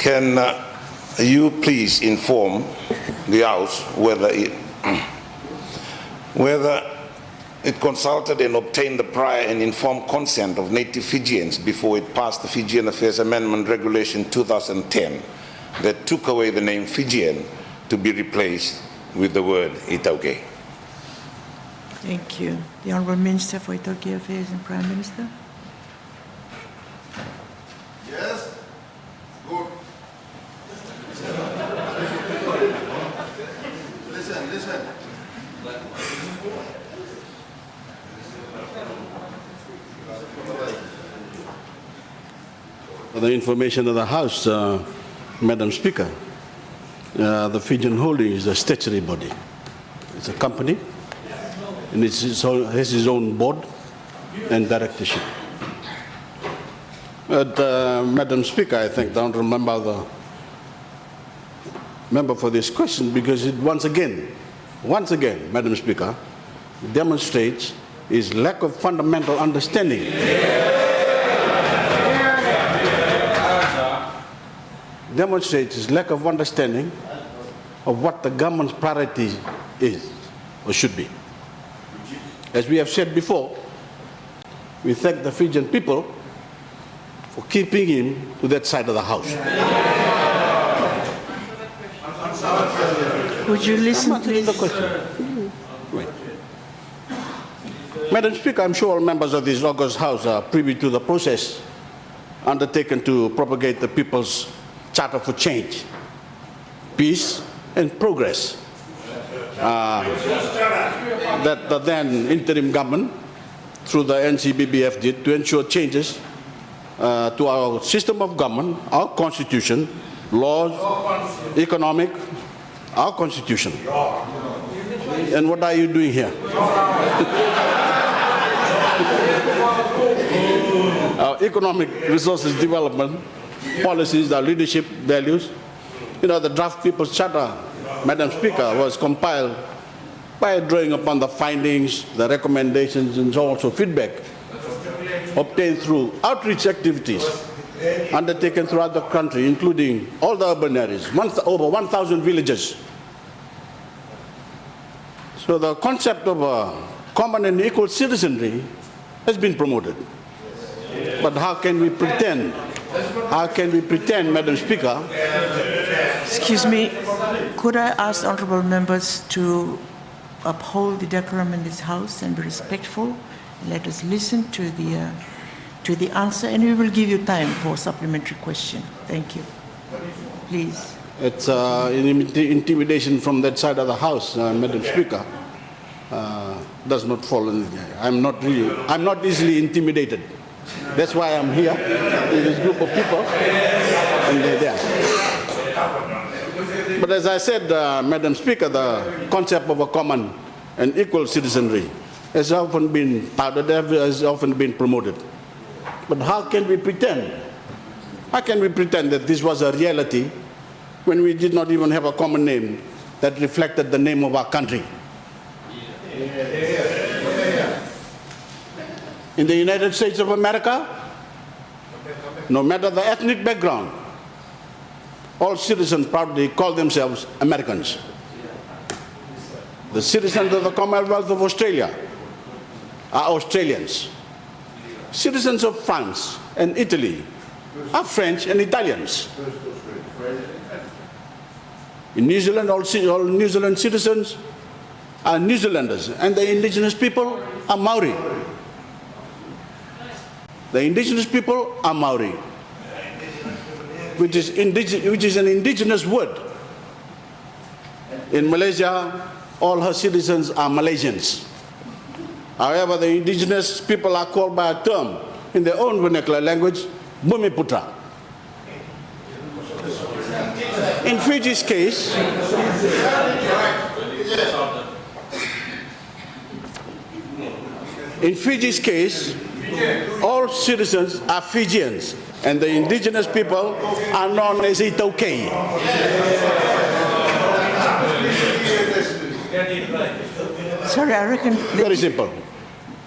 Can you please inform the House whether it consulted and obtained the prior and informed consent of native Fijians before it passed the Fijian Affairs Amendment Regulation 2010 that took away the name Fijian to be replaced with the word iTaukei? Thank you. The Honourable Minister for iTaukei Affairs and Prime Minister. Yes. Good. Listen. For the information of the House, Madam Speaker, the Fijian Holding is a statutory body. It's a company, and it has its own board and directorship. But, Madam Speaker, I think I don't remember the member for this question because it once again, Madam Speaker, demonstrates his lack of fundamental understanding. Demonstrates his lack of understanding of what the government's priority is or should be. As we have said before, we thank the Fijian people for keeping him to that side of the House. Would you listen, please? The question. Right. Madam Speaker, I'm sure all members of this august House are privy to the process undertaken to propagate the People's Charter for Change, Peace and Progress that the then interim government through the NCBBF did to ensure changes to our system of government, our constitution, laws, economic, our constitution. And what are you doing here? Our economic resources development policies, our leadership values. You know, the draft People's Charter, Madam Speaker, was compiled by drawing upon the findings, the recommendations, and also feedback obtained through outreach activities undertaken throughout the country, including all the urban areas, over 1,000 villages. So the concept of a common and equal citizenry has been promoted. But how can we pretend, Madam Speaker? Excuse me, could I ask honourable members to uphold the decorum in this House and be respectful? Let us listen to the answer, and we will give you time for supplementary question. Thank you. Please. It's intimidation from that side of the House, Madam Speaker. Does not fall in. I'm not easily intimidated. That's why I'm here with this group of people, and they're there. But as I said, Madam Speaker, the concept of a common and equal citizenry has often been touted, has often been promoted. But how can we pretend? How can we pretend that this was a reality when we did not even have a common name that reflected the name of our country? In the United States of America, no matter the ethnic background, all citizens proudly call themselves Americans. The citizens of the Commonwealth of Australia are Australians. Citizens of France and Italy are French and Italians. In New Zealand, all New Zealand citizens are New Zealanders, and the indigenous people are Maori. The indigenous people are Maori, which is an indigenous word. In Malaysia, all her citizens are Malaysians. However, the indigenous people are called by a term in their own vernacular language, Bumiputra. In Fiji's case, all citizens are Fijians, and the indigenous people are known as iTaukei. Sorry, I reckon... Very simple.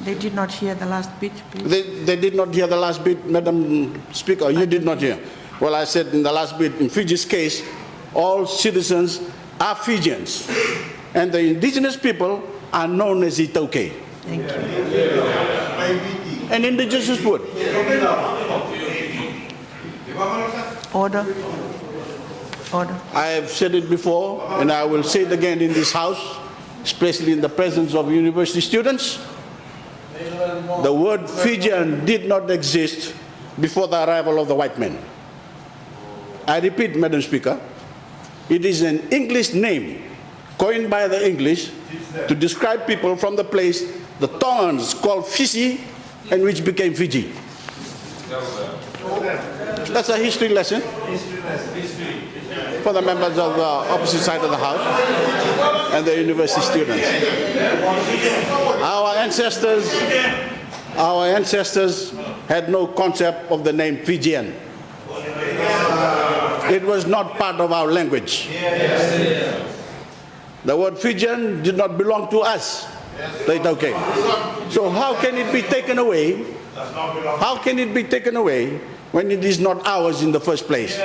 They did not hear the last bit, please. They did not hear the last bit, Madam Speaker. You did not hear. Well, I said in the last bit, in Fiji's case, all citizens are Fijians, and the indigenous people are known as iTaukei. Thank you. An indigenous word. Order. Order. I have said it before, and I will say it again in this house, especially in the presence of university students. The word Fijian did not exist before the arrival of the white men. I repeat, Madam Speaker, it is an English name coined by the English to describe people from the place the Tongans called Fiji and which became Fiji. That's a history lesson for the members of the opposite side of the House and the university students. Our ancestors had no concept of the name Fijian. It was not part of our language. The word Fijian did not belong to us, the iTaukei. So how can it be taken away? How can it be taken away when it is not ours in the first place?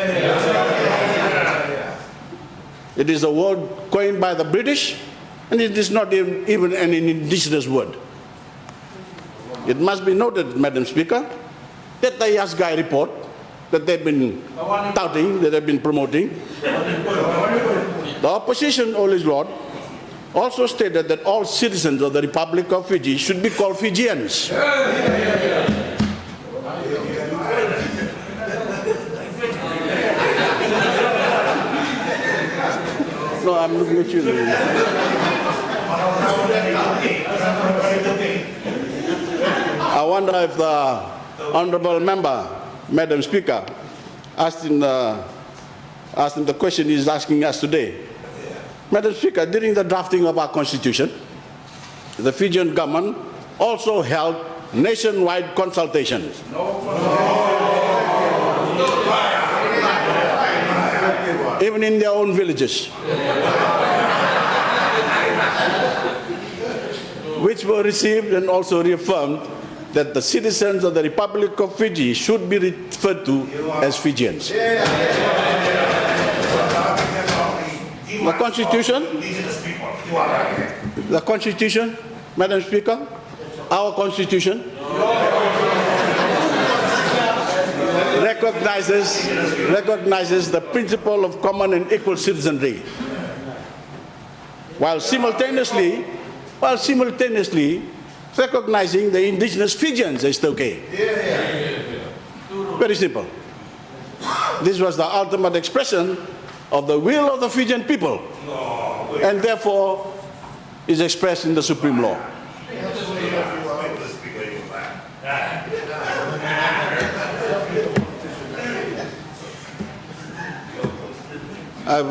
It is a word coined by the British, and it is not even an indigenous word. It must be noted, Madam Speaker, that the Yasgai report that they've been touting, that they've been promoting, the opposition, O Lord, also stated that all citizens of the Republic of Fiji should be called Fijians. No, I'm looking at you. I wonder if the honourable member, Madam Speaker, asked him the question he's asking us today. Madam Speaker, during the drafting of our constitution, the Fijian government also held nationwide consultations. Even in their own villages, which were received and also reaffirmed that the citizens of the Republic of Fiji should be referred to as Fijians. The Constitution, Madam Speaker, our Constitution recognizes the principle of common and equal citizenry, while simultaneously recognizing the indigenous Fijians as iTaukei. Very simple. This was the ultimate expression of the will of the Fijian people, and therefore is expressed in the Supreme Law. I've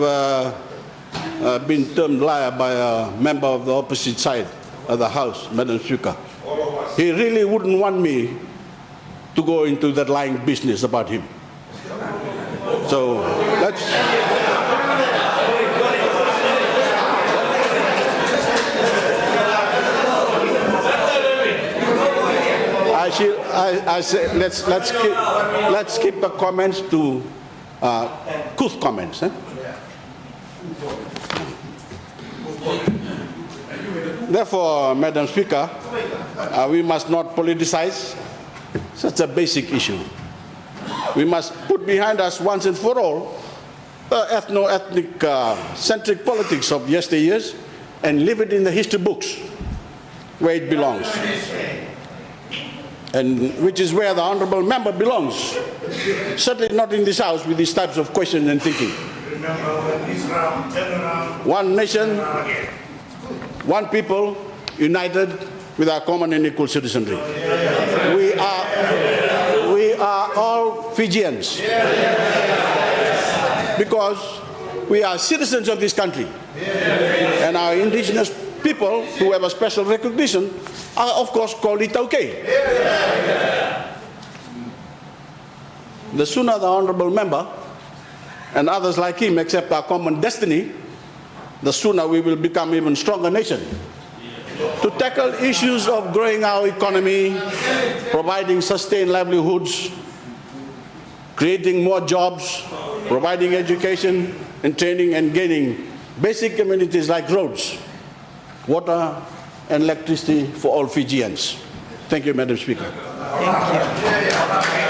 been termed liar by a member of the opposite side of the House, Madam Speaker. He really wouldn't want me to go into that lying business about him. So let's... I say let's keep the comments to couth comments. Therefore, Madam Speaker, we must not politicize such a basic issue. We must put behind us once and for all the ethno-ethnic centric politics of yesteryears and leave it in the history books where it belongs, and which is where the honourable member belongs. Certainly not in this house with these types of questions and thinking. One nation, one people, united with our common and equal citizenry. We are all Fijians because we are citizens of this country, and our indigenous people who have a special recognition are of course called iTaukei. The sooner the honourable member and others like him accept our common destiny, the sooner we will become an even stronger nation to tackle issues of growing our economy, providing sustained livelihoods, creating more jobs, providing education and training, and gaining basic amenities like roads, water, and electricity for all Fijians. Thank you, Madam Speaker. Thank you.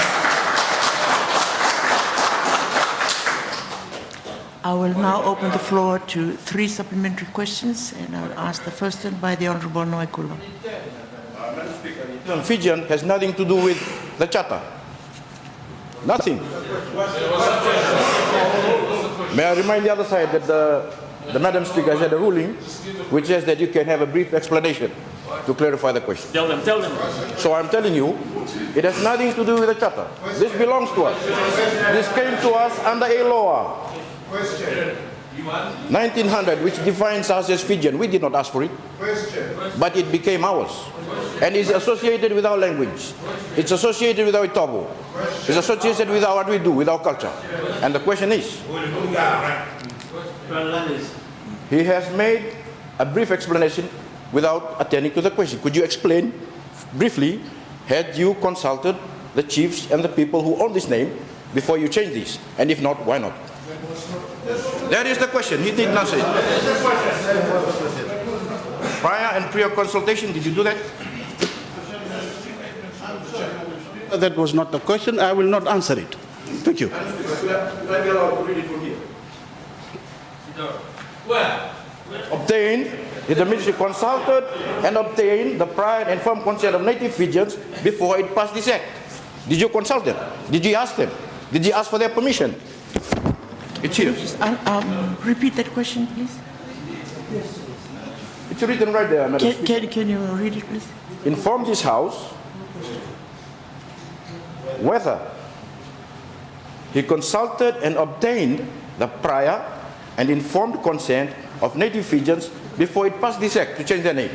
I will now open the floor to 3 supplementary questions, and I'll ask the first one by the Honourable Noikula. Fijian has nothing to do with the Charter. Nothing. May I remind the other side that the Madam Speaker has had a ruling which says that you can have a brief explanation to clarify the question. Tell them. So I'm telling you, it has nothing to do with the Charter. This belongs to us. This came to us under a law. 1900, which defines us as Fijian. We did not ask for it, but it became ours. And it's associated with our language. It's associated with our iTaukei. It's associated with what we do, with our culture. And the question is, he has made a brief explanation without attending to the question. Could you explain briefly, had you consulted the chiefs and the people who own this name before you change this? And if not, why not? That is the question. He did not say it. Prior and prior consultation, did you do that? That was not the question. I will not answer it. Thank you. Obtained, the ministry consulted and obtained the prior and informed consent of native Fijians before it passed this act. Did you consult them? Did you ask them? Did you ask for their permission? It's here. Repeat that question, please. It's written right there, Madam Speaker. Can you read it, please? Inform this House whether he consulted and obtained the prior and informed consent of native Fijians before it passed this act to change their name.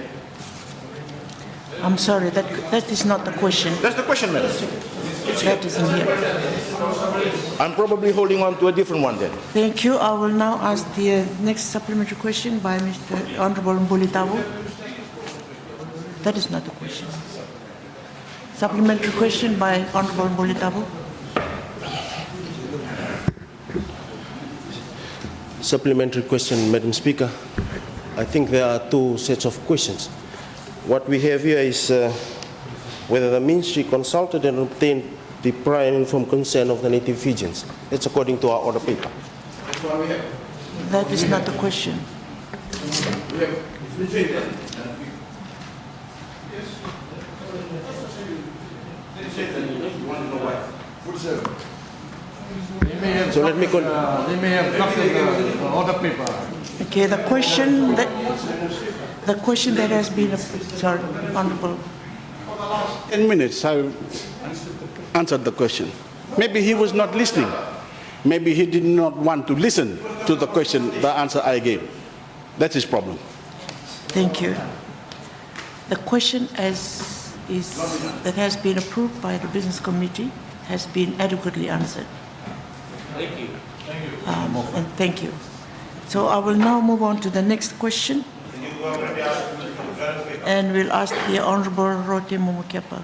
I'm sorry, that is not the question. That's the question, Madam. That isn't here. I'm probably holding on to a different one then. Thank you. I will now ask the next supplementary question by Mr. Honourable Mbulitabo. That is not the question. Supplementary question by Honourable Mbulitabo. Supplementary question, Madam Speaker. I think there are 2 sets of questions. What we have here is whether the ministry consulted and obtained the prior and informed consent of the native Fijians. That's according to our order paper. That's what we have. That is not the question. So let me They may have drafted the order paper. Okay, the question that has been, sorry, Honourable. 10 minutes, I answered the question. Maybe he was not listening. Maybe he did not want to listen to the question, the answer I gave. That's his problem. Thank you. The question that has been approved by the Business Committee has been adequately answered. Thank you. And thank you. So I will now move on to the next question. And we'll ask the Honourable Rote Mumukepa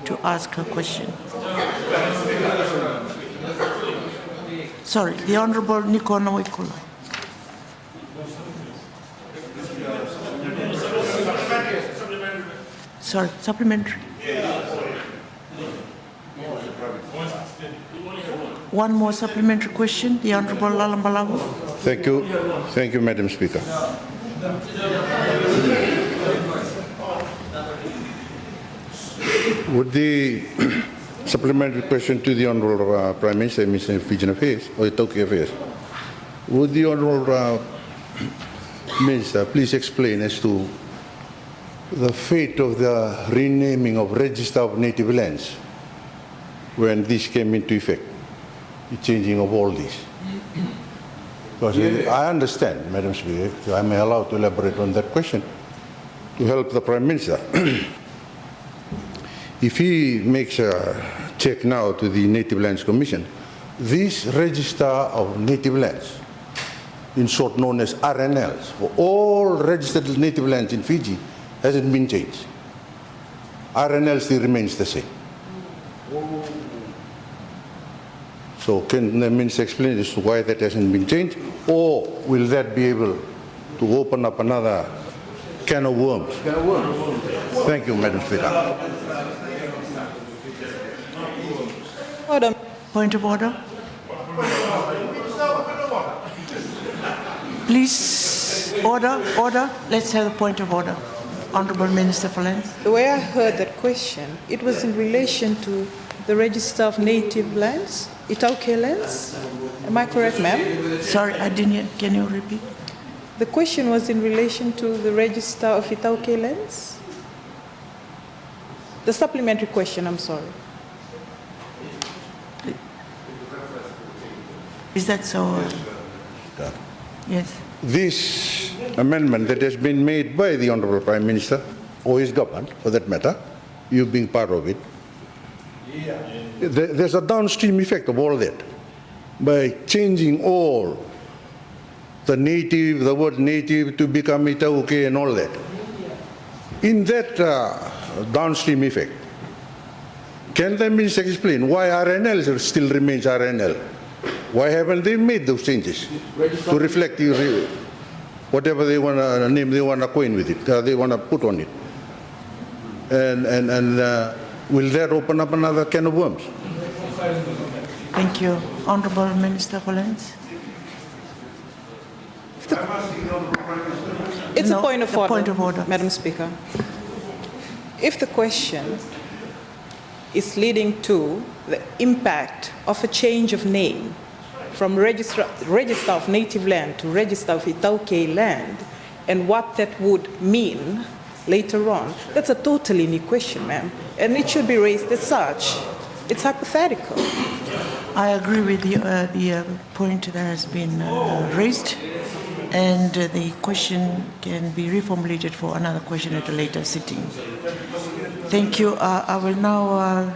to ask her question. Sorry, the Honourable Niko Noikula. Sorry, supplementary. One more supplementary question, the Honourable Lalambalago. Thank you. Thank you, Madam Speaker. Would the supplementary question to the Honourable Prime Minister, Minister of Fijian Affairs, or iTaukei Affairs, would the Honourable Minister please explain as to the fate of the renaming of Register of Native Lands when this came into effect, the changing of all these? Because I understand, Madam Speaker, so I may allow to elaborate on that question to help the Prime Minister. If he makes a check now to the Native Lands Commission, this Register of Native Lands, in short known as RNLs, for all registered native lands in Fiji, hasn't been changed. RNL still remains the same. So can the minister explain as to why that hasn't been changed, or will that be able to open up another can of worms? Thank you, Madam Speaker. Order. Point of order. Please, order. Let's have a point of order. Honourable Minister for Lands. The way I heard that question, it was in relation to the Register of Native Lands, iTaukei lands. Am I correct, ma'am? Sorry, I didn't hear. Can you repeat? The question was in relation to the Register of iTaukei lands? The supplementary question, I'm sorry. Is that so? Yes. This amendment that has been made by the Honourable Prime Minister, or his government for that matter, you being part of it, there's a downstream effect of all that. By changing all the native, the word native to become iTaukei and all that. In that downstream effect, can the minister explain why RNL still remains RNL? Why haven't they made those changes to reflect whatever they want to name, they want to coin with it, they want to put on it? And will that open up another can of worms? Thank you. Honourable Minister for Lands. It's No, a point of a order, point of order. Madam Speaker. If the question is leading to the impact of a change of name from Register of Native Land to Register of iTaukei land, and what that would mean later on, that's a totally new question, ma'am, and it should be raised as such. It's hypothetical. I agree with the point that has been raised, and the question can be reformulated for another question at a later sitting. Thank you. I will now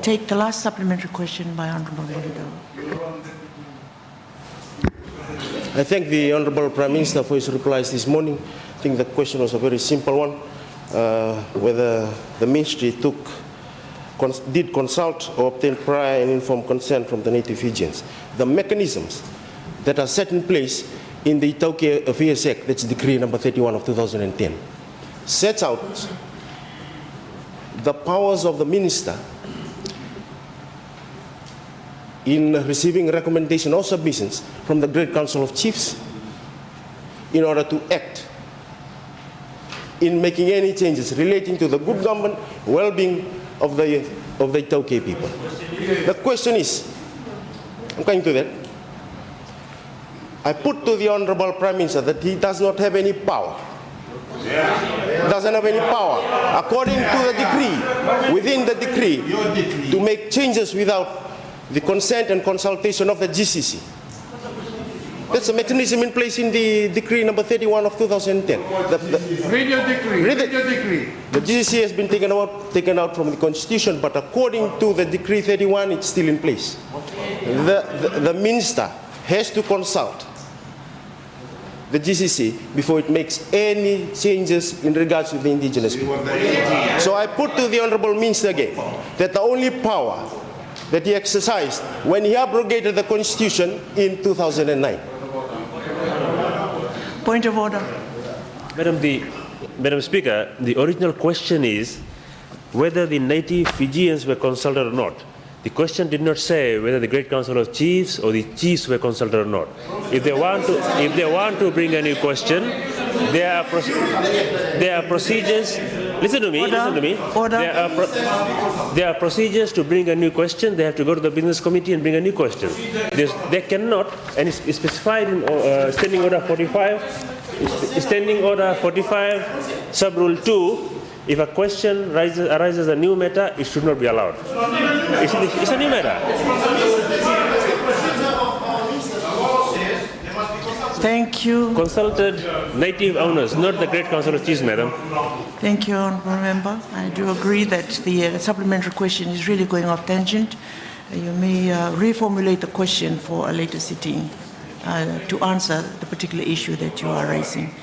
take the last supplementary question by Honourable Molido. I thank the Honourable Prime Minister for his replies this morning. I think the question was a very simple one, whether the ministry did consult or obtain prior and informed consent from the native Fijians. The mechanisms that are set in place in the iTaukei Affairs Act, that's Decree number 31 of 2010, sets out the powers of the minister in receiving recommendation or submissions from the Great Council of Chiefs in order to act in making any changes relating to the good government, well-being of the iTaukei people. The question is, I'm coming to that. I put to the Honourable Prime Minister that he does not have any power. Doesn't have any power, according to the decree, within the decree, to make changes without the consent and consultation of the GCC. That's a mechanism in place in the decree number 31 of 2010. Read your decree. Read your decree. The GCC has been taken out from the Constitution, but according to the decree 31, it's still in place. The minister has to consult the GCC before it makes any changes in regards to the indigenous people. So I put to the Honourable Minister again that the only power that he exercised when he abrogated the Constitution in 2009. Point of order. Madam Speaker, the original question is whether the native Fijians were consulted or not. The question did not say whether the Great Council of Chiefs or the chiefs were consulted or not. If they want to bring a new question, there are procedures. Listen to me. Order. There are procedures to bring a new question. They have to go to the business committee and bring a new question. They cannot, and it's specified in Standing Order 45. Standing Order 45, Sub-Rule 2. If a question arises a new matter, it should not be allowed. It's a new matter. Thank you. Consulted native owners, not the Great Council of Chiefs, Madam. Thank you, Honourable Member. I do agree that the supplementary question is really going off tangent. You may reformulate the question for a later sitting to answer the particular issue that you are raising.